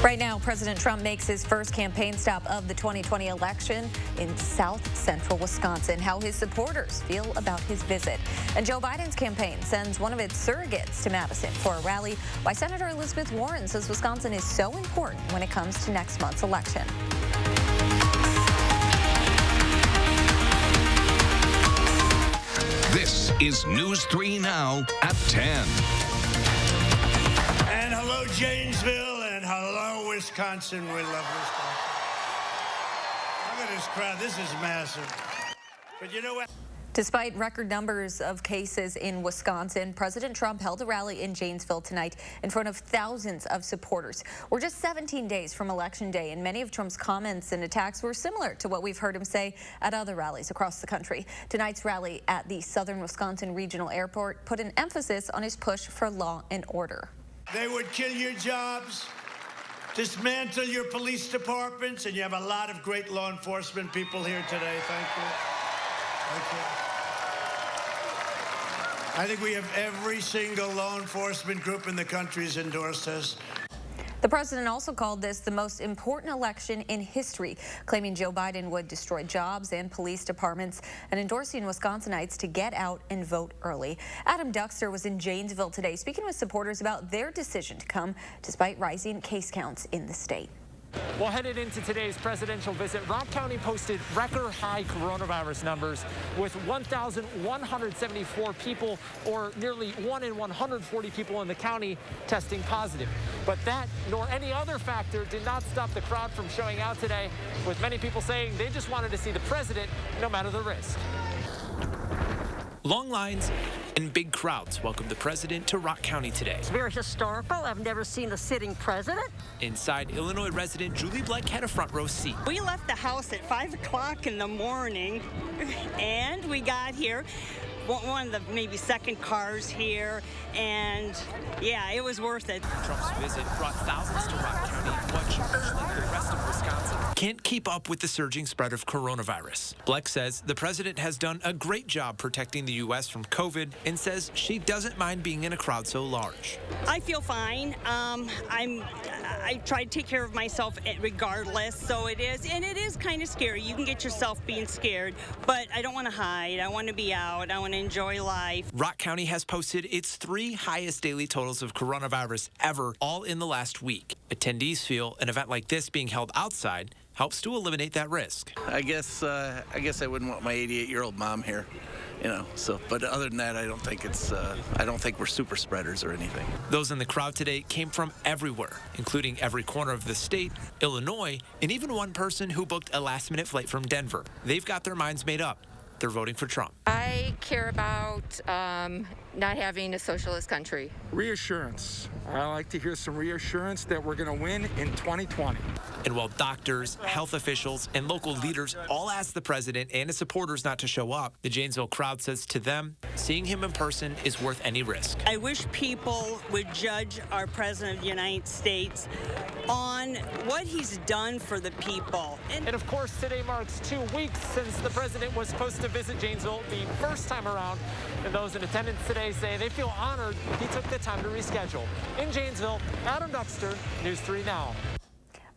Right now, President Trump makes his first campaign stop of the 2020 election in south central Wisconsin. How his supporters feel about his visit. And Joe Biden's campaign sends one of its surrogates to Madison for a rally. Why Senator Elizabeth Warren says Wisconsin is so important when it comes to next month's election. This is News 3 Now at 10. And hello, Janesville, and hello, Wisconsin. We love Wisconsin. Look at this crowd. This is massive. But you know what? Despite record numbers of cases in Wisconsin, President Trump held a rally in Janesville tonight in front of thousands of supporters. We're just 17 days from Election Day, and many of Trump's comments and attacks were similar to what we've heard him say at other rallies across the country. Tonight's rally at the Southern Wisconsin Regional Airport put an emphasis on his push for law and order. They would kill your jobs, dismantle your police departments, and you have a lot of great law enforcement people here today. Thank you. Thank you. I think we have every single law enforcement group in the country has endorsed us. The president also called this the most important election in history, claiming Joe Biden would destroy jobs and police departments and endorsing Wisconsinites to get out and vote early. Adam Duxter was in Janesville today speaking with supporters about their decision to come despite rising case counts in the state. Well, headed into today's presidential visit, Rock County posted record high coronavirus numbers with 1,174 people, or nearly 1 in 140 people in the county, testing positive. But that, nor any other factor, did not stop the crowd from showing out today, with many people saying they just wanted to see the president, no matter the risk. Long lines and big crowds welcomed the president to Rock County today. It's very historical. I've never seen a sitting president. Inside, Illinois resident Julie Blake had a front row seat. We left the house at 5 o'clock in the morning, and we got here. One of the maybe second cars here, and yeah, it was worth it. Trump's visit brought thousands to Rock County, much like the rest of Wisconsin can't keep up with the surging spread of coronavirus. Bleck says the president has done a great job protecting the U.S. from COVID and says she doesn't mind being in a crowd so large. I feel fine. I try to take care of myself regardless, so it is kind of scary. You can get yourself being scared, but I don't want to hide. I want to be out. I want to enjoy life. Rock County has posted its 3 highest daily totals of coronavirus ever, all in the last week. Attendees feel an event like this being held outside helps to eliminate that risk. I guess I wouldn't want my 88-year-old mom here, you know. So, but other than that, I don't think we're super spreaders or anything. Those in the crowd today came from everywhere, including every corner of the state, Illinois, and even one person who booked a last-minute flight from Denver. They've got their minds made up. They're voting for Trump. I care about not having a socialist country. Reassurance. I like to hear some reassurance that we're going to win in 2020. And while doctors, health officials, and local leaders all ask the president and his supporters not to show up, the Janesville crowd says to them, seeing him in person is worth any risk. I wish people would judge our president of the United States on what he's done for the people. And of course, today marks 2 weeks since the president was supposed to visit Janesville the first time around. And those in attendance today say they feel honored he took the time to reschedule. In Janesville, Adam Duxter, News 3 Now.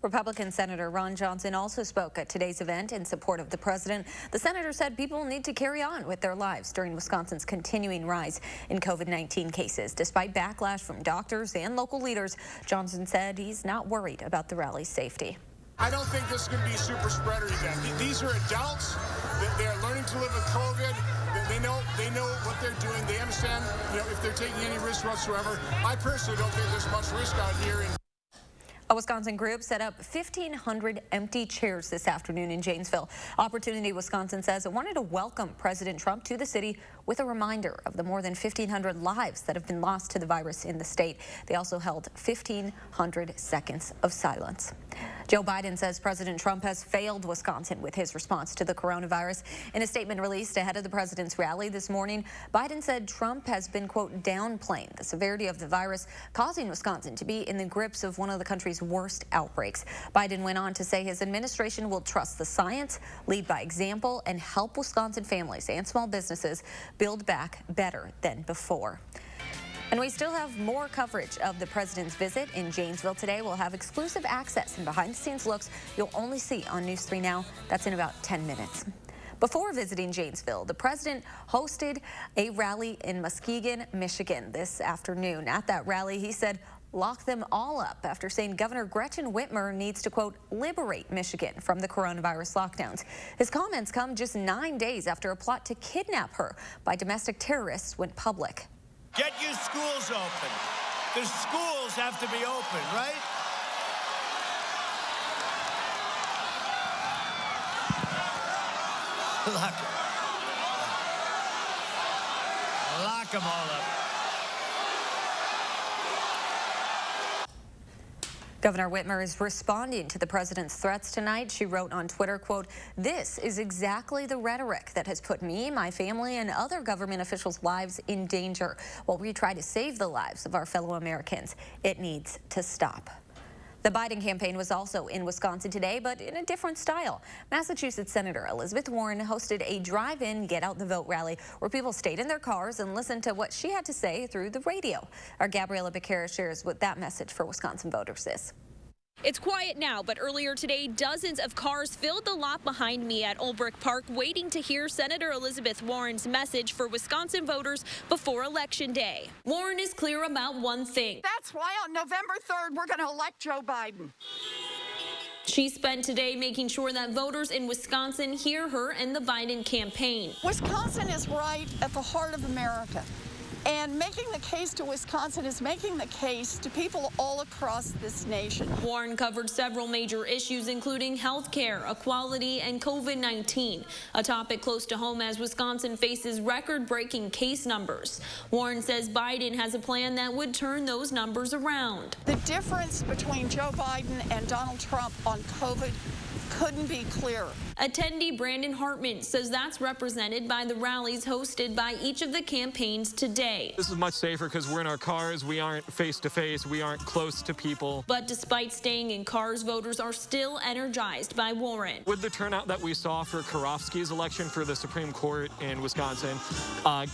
Republican Senator Ron Johnson also spoke at today's event in support of the president. The senator said people need to carry on with their lives during Wisconsin's continuing rise in COVID-19 cases. Despite backlash from doctors and local leaders, Johnson said he's not worried about the rally's safety. I don't think this is going to be a super spreader event. These are adults. They're learning to live with COVID. They know what they're doing. They understand, if they're taking any risk whatsoever. I personally don't think there's much risk out here. A Wisconsin group set up 1,500 empty chairs this afternoon in Janesville. Opportunity Wisconsin says it wanted to welcome President Trump to the city with a reminder of the more than 1,500 lives that have been lost to the virus in the state. They also held 1,500 seconds of silence. Joe Biden says President Trump has failed Wisconsin with his response to the coronavirus. In a statement released ahead of the president's rally this morning, Biden said Trump has been, quote, downplaying the severity of the virus, causing Wisconsin to be in the grips of one of the country's worst outbreaks. Biden went on to say his administration will trust the science, lead by example, and help Wisconsin families and small businesses build back better than before. And we still have more coverage of the president's visit in Janesville today. We'll have exclusive access and behind-the-scenes looks you'll only see on News 3 Now. That's in about 10 minutes. Before visiting Janesville, the president hosted a rally in Muskegon, Michigan this afternoon. At that rally, he said, lock them all up after saying Governor Gretchen Whitmer needs to, quote, liberate Michigan from the coronavirus lockdowns. His comments come just 9 days after a plot to kidnap her by domestic terrorists went public. Get your schools open. The schools have to be open, right? Lock them. Lock them all up. Governor Whitmer is responding to the president's threats tonight. She wrote on Twitter, quote, this is exactly the rhetoric that has put me, my family, and other government officials' lives in danger while we try to save the lives of our fellow Americans. It needs to stop. The Biden campaign was also in Wisconsin today, but in a different style. Massachusetts Senator Elizabeth Warren hosted a drive-in Get Out the Vote rally where people stayed in their cars and listened to what she had to say through the radio. Our Gabriella Becerra shares what that message for Wisconsin voters is. It's quiet now, but earlier today, dozens of cars filled the lot behind me at Olbrich Park, waiting to hear Senator Elizabeth Warren's message for Wisconsin voters before Election Day. Warren is clear about one thing. That's why on November 3rd, we're going to elect Joe Biden. She spent today making sure that voters in Wisconsin hear her and the Biden campaign. Wisconsin is right at the heart of America. And making the case to Wisconsin is making the case to people all across this nation. Warren covered several major issues, including health care, equality, and COVID-19, a topic close to home as Wisconsin faces record-breaking case numbers. Warren says Biden has a plan that would turn those numbers around. The difference between Joe Biden and Donald Trump on COVID couldn't be clearer. Attendee Brandon Hartman says that's represented by the rallies hosted by each of the campaigns today. This is much safer because we're in our cars, we aren't face-to-face, we aren't close to people. But despite staying in cars, voters are still energized by Warren. With the turnout that we saw for Karofsky's election for the Supreme Court in Wisconsin,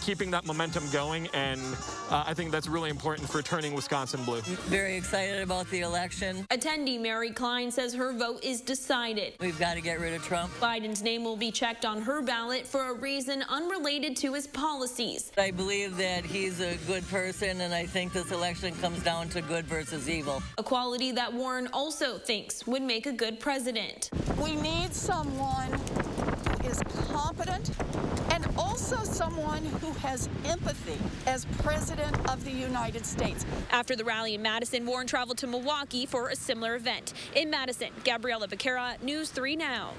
keeping that momentum going, and I think that's really important for turning Wisconsin blue. Very excited about the election. Attendee Mary Klein says her vote is decided. We've got to get rid of Trump. Biden's name will be checked on her ballot for a reason unrelated to his policies. I believe that he's a good person, and I think this election comes down to good versus evil. A quality that Warren also thinks would make a good president. We need someone who is competent and also someone who has empathy as president of the United States. After the rally in Madison, Warren traveled to Milwaukee for a similar event. In Madison, Gabriella Becerra, News 3 Now.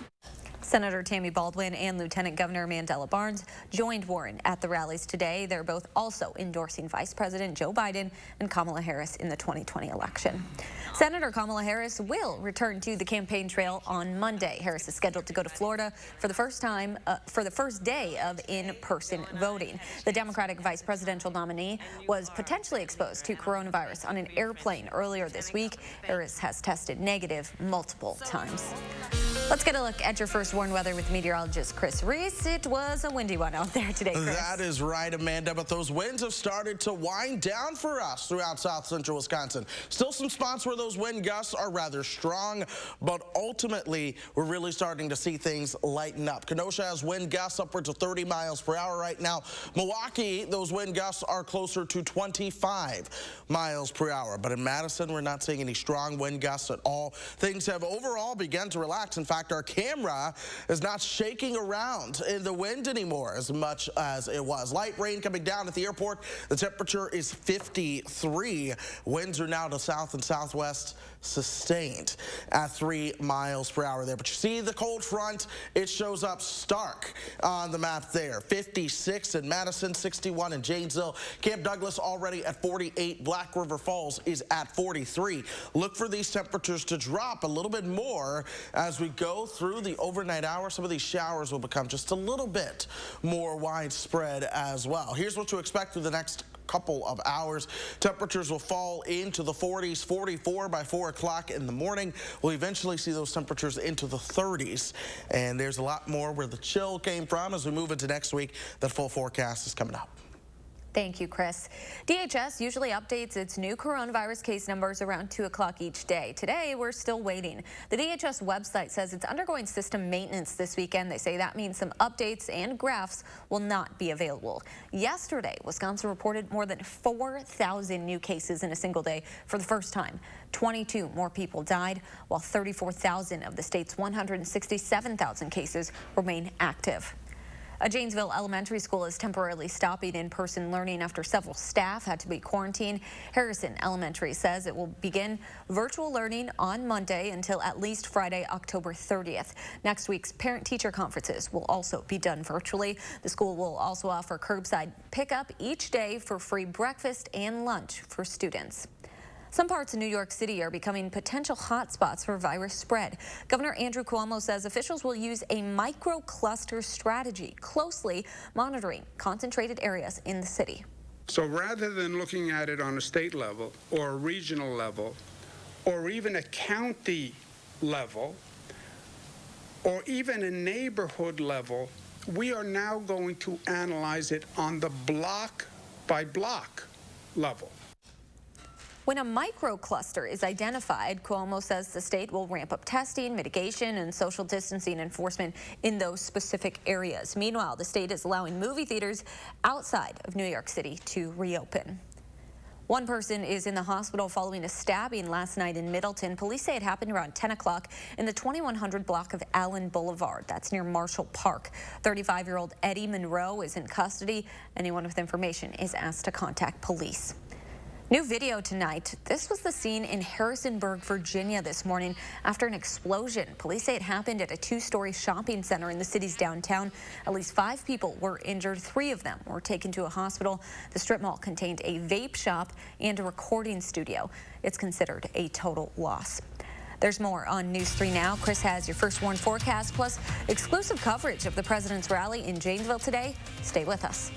Senator Tammy Baldwin and Lieutenant Governor Mandela Barnes joined Warren at the rallies today. They're both also endorsing Vice President Joe Biden and Kamala Harris in the 2020 election. Senator Kamala Harris will return to the campaign trail on Monday. Harris is scheduled to go to Florida for the first day of in-person voting. The Democratic vice presidential nominee was potentially exposed to coronavirus on an airplane earlier this week. Harris has tested negative multiple times. Let's get a look at your first warned weather with meteorologist Chris Reese. It was a windy one out there today, Chris. That is right, Amanda, but those winds have started to wind down for us throughout south central Wisconsin. Still some spots where those wind gusts are rather strong, but ultimately we're really starting to see things lighten up. Kenosha has wind gusts upwards of 30 miles per hour right now. Milwaukee, those wind gusts are closer to 25 miles per hour. But in Madison, we're not seeing any strong wind gusts at all. Things have overall begun to relax. In fact, our camera is not shaking around in the wind anymore as much as it was. Light rain coming down at the airport. The temperature is 53. Winds are now to south and southwest, sustained at 3 miles per hour there. But you see the cold front, it shows up stark on the map there. 56 in Madison, 61 in Janesville. Camp Douglas already at 48. Black River Falls is at 43. Look for these temperatures to drop a little bit more as we go through the overnight hours. Some of these showers will become just a little bit more widespread as well. Here's what to expect through the next couple of hours. Temperatures will fall into the 40s, 44 by 4 o'clock in the morning. We'll eventually see those temperatures into the 30s. And there's a lot more where the chill came from as we move into next week. That full forecast is coming up. Thank you, Chris. DHS usually updates its new coronavirus case numbers around 2 o'clock each day. Today, we're still waiting. The DHS website says it's undergoing system maintenance this weekend. They say that means some updates and graphs will not be available. Yesterday, Wisconsin reported more than 4,000 new cases in a single day for the first time. 22 more people died, while 34,000 of the state's 167,000 cases remain active. A Janesville elementary school is temporarily stopping in-person learning after several staff had to be quarantined. Harrison Elementary says it will begin virtual learning on Monday until at least Friday, October 30th. Next week's parent-teacher conferences will also be done virtually. The school will also offer curbside pickup each day for free breakfast and lunch for students. Some parts of New York City are becoming potential hotspots for virus spread. Governor Andrew Cuomo says officials will use a microcluster strategy, closely monitoring concentrated areas in the city. So rather than looking at it on a state level or a regional level or even a county level or even a neighborhood level, we are now going to analyze it on the block by block level. When a microcluster is identified, Cuomo says the state will ramp up testing, mitigation, and social distancing enforcement in those specific areas. Meanwhile, the state is allowing movie theaters outside of New York City to reopen. One person is in the hospital following a stabbing last night in Middleton. Police say it happened around 10 o'clock in the 2100 block of Allen Boulevard. That's near Marshall Park. 35-year-old Eddie Monroe is in custody. Anyone with information is asked to contact police. New video tonight. This was the scene in Harrisonburg, Virginia this morning after an explosion. Police say it happened at a two-story shopping center in the city's downtown. At least 5 people were injured. 3 of them were taken to a hospital. The strip mall contained a vape shop and a recording studio. It's considered a total loss. There's more on News 3 Now. Chris has your first warn forecast, plus exclusive coverage of the president's rally in Janesville today. Stay with us.